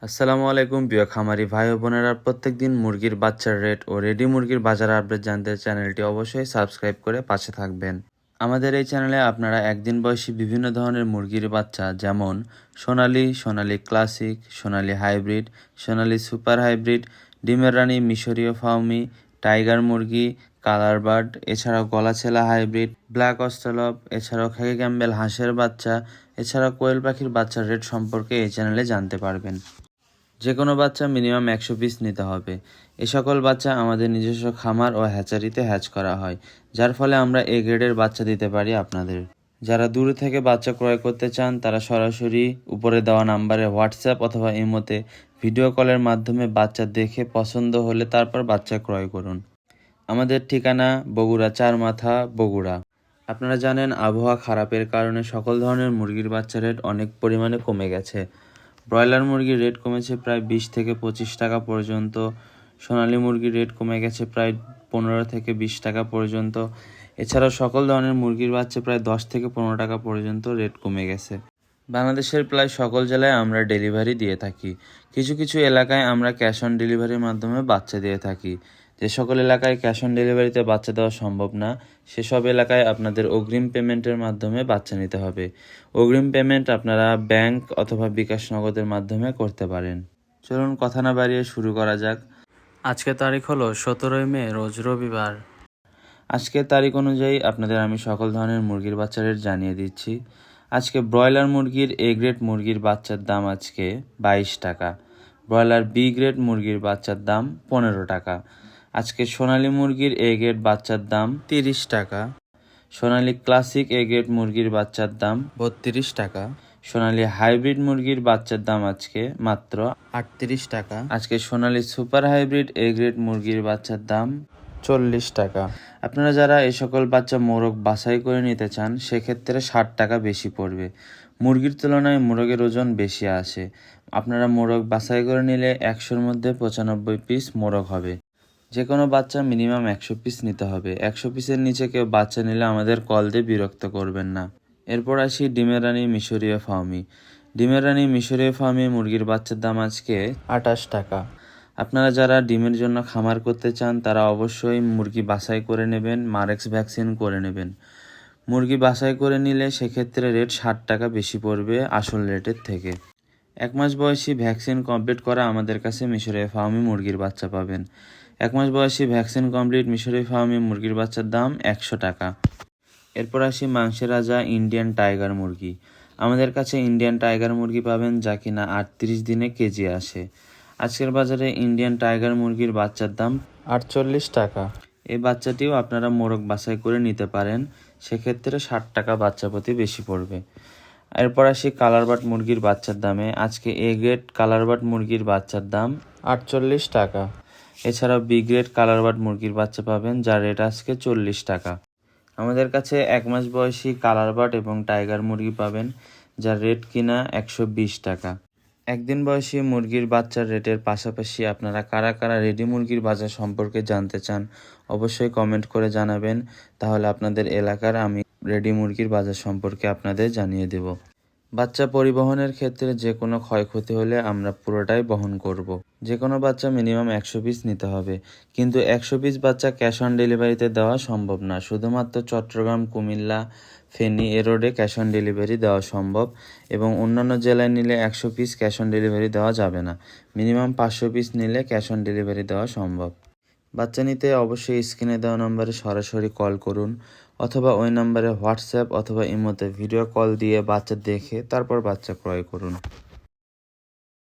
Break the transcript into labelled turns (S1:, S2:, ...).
S1: আসসালামু আলাইকুম প্রিয় খামারি ভাই ও বোনেরা, প্রত্যেকদিন মুরগির বাচ্চার রেট ও রেডি মুরগির বাজার আপডেট জানতে চ্যানেলটি অবশ্যই সাবস্ক্রাইব করে পাশে থাকবেন। আমাদের এই চ্যানেলে আপনারা একদিন বয়সী বিভিন্ন ধরনের মুরগির বাচ্চা যেমন সোনালী ক্লাসিক, সোনালী হাইব্রিড, সোনালী সুপার হাইব্রিড, ডিমের রানী, মিশরীয় ফাউমি, টাইগার মুরগি, কালার বার্ড, এছাড়াও গলাছেলা হাইব্রিড, ব্ল্যাক অস্ট্রেলপ, এছাড়াও খাকি ক্যাম্বেল হাঁসের বাচ্চা, এছাড়াও কোয়েল পাখির বাচ্চার রেট সম্পর্কে এই চ্যানেলে জানতে পারবেন। যে কোনো বাচ্চা মিনিমাম 100 পিস নিতে হবে। এ সকল বাচ্চা আমাদের নিজস্ব খামার ও হ্যাচারিতে হ্যাচ করা হয়, যার ফলে আমরা এ গ্রেডের বাচ্চা দিতে পারি আপনাদের। যারা দূরে থেকে বাচ্চা ক্রয় করতে চান তারা সরাসরি উপরে দেওয়া নাম্বারে হোয়াটসঅ্যাপ অথবা ইমোতে ভিডিও কলের মাধ্যমে বাচ্চা দেখে পছন্দ হলে তারপর বাচ্চা ক্রয় করুন। আমাদের ঠিকানা বগুড়া চারমাথা, বগুড়া। আপনারা জানেন আবহাওয়া খারাপের কারণে সকল ধরনের মুরগির বাচ্চা রেট অনেক পরিমাণে কমে গেছে। ব্রয়লার মুরগির রেট কমেছে প্রায় 20 থেকে 25 টাকা পর্যন্ত, সোনালী মুরগির রেট কমে গেছে প্রায় 15 থেকে 20 টাকা পর্যন্ত। এছাড়াও সকল ধরনের মুরগির বাচ্চা প্রায় 10 থেকে 15 টাকা পর্যন্ত রেট কমে গেছে। বাংলাদেশের প্রায় সকল জেলায় আমরা ডেলিভারি দিয়ে থাকি। কিছু কিছু এলাকায় আমরা ক্যাশ অন ডেলিভারির মাধ্যমে বাচ্চা দিয়ে থাকি। যে সকল এলাকায় ক্যাশ অন ডেলিভারিতে বাচ্চা দেওয়া সম্ভব না, সেসব এলাকায় আপনাদের অগ্রিম পেমেন্টের মাধ্যমে বাচ্চা নিতে হবে। অগ্রিম পেমেন্ট আপনারা ব্যাংক অথবা বিকাশ নগদের মাধ্যমে করতে পারেন। চলুন কথা না বাড়িয়ে শুরু করা যাক। আজকের তারিখ হলো 17 মে, রোজ রবিবার। আজকের তারিখ অনুযায়ী আপনাদের আমি সকল ধরনের মুরগির বাচ্চা রেট জানিয়ে দিচ্ছি। আজকে ব্রয়লার মুরগির এ গ্রেড মুরগির বাচ্চার দাম আজকে 22 টাকা। ব্রয়লার বি গ্রেড মুরগির বাচ্চার দাম 15 টাকা। আজকে সোনালী মুরগির এ গ্রেড বাচ্চার দাম 30 টাকা। সোনালী ক্লাসিক এ গ্রেড মুরগির বাচ্চার দাম 32 টাকা। সোনালী হাইব্রিড মুরগির বাচ্চার দাম আজকে মাত্র 38 টাকা। আজকে সোনালী সুপার হাইব্রিড এ গ্রেড মুরগির বাচ্চার দাম 40 টাকা। আপনারা যারা এই সকল বাচ্চা মোরগ বাছাই করে নিতে চান সেক্ষেত্রে 60 টাকা বেশি পড়বে। মুরগির তুলনায় মোরগের ওজন বেশি আসে। আপনারা মোরগ বাছাই করে নিলে 100-র মধ্যে 95 পিস মোরগ হবে। যে কোনো বাচ্চা মিনিমাম 100 পিস নিতে হবে। 100 পিসের নিচে কেউ বাচ্চা নিলে আমাদের কল দিয়ে বিরক্ত করবেন না। এরপর আসি ডিমের রানী মিশরীয় ফাউমি। ডিমের রানী মিশরীয় ফাউমি মুরগির বাচ্চার দাম আজকে 28 টাকা। আপনারা যারা ডিমের জন্য খামার করতে চান তারা অবশ্যই মুরগি বাছাই করে নেবেন, মারেক্স ভ্যাকসিন করে নেবেন। মুরগি বাছাই করে নিলে সেক্ষেত্রে রেট 60 টাকা বেশি পড়বে আসল রেটের থেকে। 1 মাস বয়সী ভ্যাকসিন কমপ্লিট করা আমাদের কাছে মিশরীয় ফাউমি মুরগির বাচ্চা পাবেন। 1 মাস বয়সী ভ্যাকসিন কমপ্লিট মিশরীয় ফাউমি মুরগির বাচ্চার দাম 100 টাকা। এরপর আসি মাংসের রাজা ইন্ডিয়ান টাইগার মুরগি। আমাদের কাছে ইন্ডিয়ান টাইগার মুরগি পাবেন যা কিনা 38 দিনে কেজি আসে। আজকের বাজারে ইন্ডিয়ান টাইগার মুরগির বাচ্চার দাম 48 টাকা। এই বাচ্চাটিও আপনারা মোরগ বাছাই করে নিতে পারেন, সেক্ষেত্রে 60 টাকা বাচ্চা প্রতি বেশি পড়বে। এরপর আসি কালারবাট মুরগির বাচ্চার দামে। আজকে এ গ্রেড কালারবাট মুরগির বাচ্চার দাম 48 টাকা। এছাড়াও বি গ্রেড কালারবাট মুরগির বাচ্চা পাবেন যার রেট আজকে 40 টাকা। আমাদের কাছে 1 মাস বয়সী কালারবাট এবং টাইগার মুরগি পাবেন যার রেট কিনা 120 টাকা। একদিন বয়সী মুরগির বাচ্চার রেটের পাশাপাশি আপনারা কারা কারা রেডি মুরগির বাজার সম্পর্কে জানতে চান অবশ্যই কমেন্ট করে জানাবেন, তাহলে আপনাদের এলাকার আমি রেডি মুরগির বাজার সম্পর্কে আপনাদের জানিয়ে দেব। বাচ্চা পরিবহনের ক্ষেত্রে যে কোনো ক্ষয়ক্ষতি হলে আমরা পুরোটাই বহন করব। যে কোনো বাচ্চা মিনিমাম 100 পিস নিতে হবে, কিন্তু 100 পিস বাচ্চা ক্যাশ অন ডেলিভারিতে দেওয়া সম্ভব না। শুধুমাত্র চট্টগ্রাম, কুমিল্লা, ফেনী এ রোডে ক্যাশ অন ডেলিভারি দেওয়া সম্ভব এবং অন্যান্য জেলায় নিলে 100 পিস ক্যাশ অন ডেলিভারি দেওয়া যাবে না। মিনিমাম 500 পিস নিলে ক্যাশ অন ডেলিভারি দেওয়া সম্ভব। বাচ্চা নিতে অবশ্যই স্ক্রিনে দেওয়া নম্বরে সরাসরি কল করুন অথবা ওই নম্বরে হোয়াটসঅ্যাপ অথবা ইমোতে ভিডিও কল দিয়ে বাচ্চা দেখে তারপর বাচ্চা ক্রয় করুন।